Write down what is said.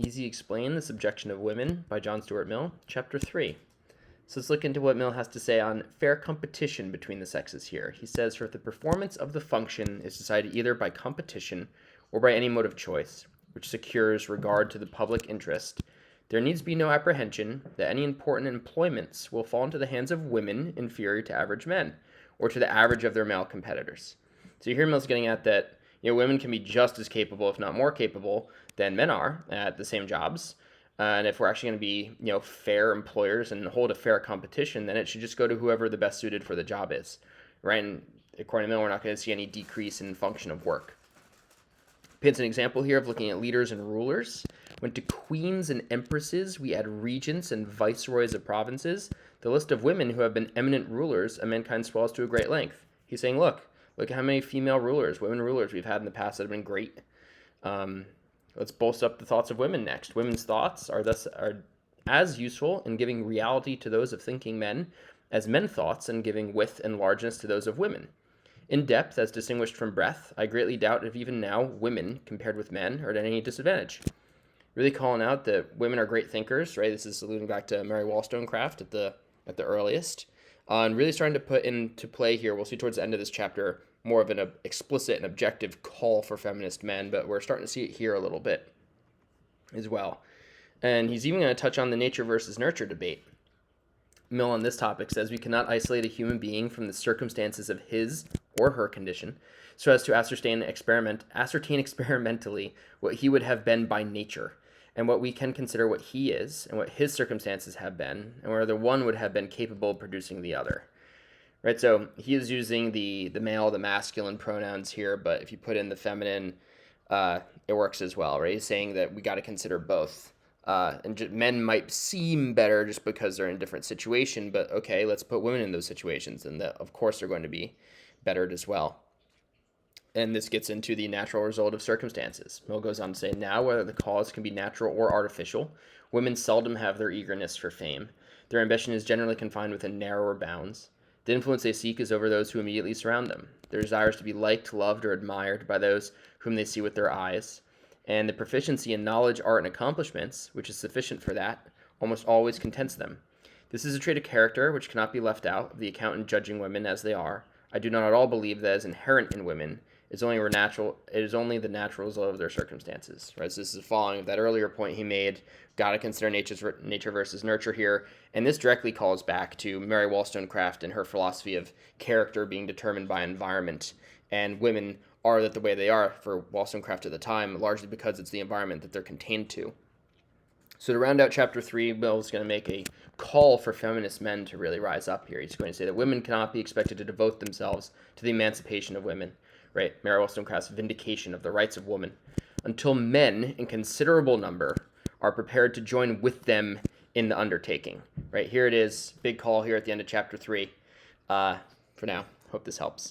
Easy Explain, The Subjection of Women by John Stuart Mill, Chapter 3. So let's look into what Mill has to say on fair competition between the sexes here. He says, for if the performance of the function is decided either by competition or by any mode of choice, which secures regard to the public interest, there needs be no apprehension that any important employments will fall into the hands of women inferior to average men, or to the average of their male competitors. So here Mill's getting at that women can be just as capable, if not more capable, than men are at the same jobs. And if we're actually going to be, fair employers and hold a fair competition, then it should just go to whoever the best suited for the job is, right? And according to Mill, we're not going to see any decrease in function of work. Paints an example here of looking at leaders and rulers. When to queens and empresses we add regents and viceroys of provinces, the list of women who have been eminent rulers of mankind swells to a great length. He's saying, look at how many female rulers, women rulers we've had in the past that have been great. Let's bolster up the thoughts of women next. Women's thoughts are as useful in giving reality to those of thinking men as men's thoughts in giving width and largeness to those of women. In depth, as distinguished from breadth, I greatly doubt if even now women, compared with men, are at any disadvantage. Really calling out that women are great thinkers, right? This is alluding back to Mary Wollstonecraft at the earliest. And really starting to put into play here, we'll see towards the end of this chapter, more of an explicit and objective call for feminist men, but we're starting to see it here a little bit as well. And he's even going to touch on the nature versus nurture debate. Mill on this topic says we cannot isolate a human being from the circumstances of his or her condition so as to ascertain experimentally what he would have been by nature, and what we can consider what he is and what his circumstances have been, and whether one would have been capable of producing the other. Right, so he is using the male, the masculine pronouns here, but if you put in the feminine, it works as well, right? He's saying that we got to consider both. Men might seem better just because they're in a different situation, but okay, let's put women in those situations, and of course they're going to be bettered as well. And this gets into the natural result of circumstances. Mill goes on to say, now, whether the cause can be natural or artificial, women seldom have their eagerness for fame. Their ambition is generally confined within narrower bounds. The influence they seek is over those who immediately surround them. Their desire is to be liked, loved, or admired by those whom they see with their eyes. And the proficiency in knowledge, art, and accomplishments, which is sufficient for that, almost always contents them. This is a trait of character which cannot be left out of the account in judging women as they are. I do not at all believe that is inherent in women. It is only the natural result of their circumstances. Right? So this is following that earlier point he made. Got to consider nature versus nurture here. And this directly calls back to Mary Wollstonecraft and her philosophy of character being determined by environment. And women are the way they are for Wollstonecraft at the time, largely because it's the environment that they're contained to. So to round out chapter 3, Mill is going to make a call for feminist men to really rise up here. He's going to say that women cannot be expected to devote themselves to the emancipation of women, right? Mary Wollstonecraft's vindication of the rights of women, until men in considerable number are prepared to join with them in the undertaking, right? Here it is, big call here at the end of chapter 3. For now, hope this helps.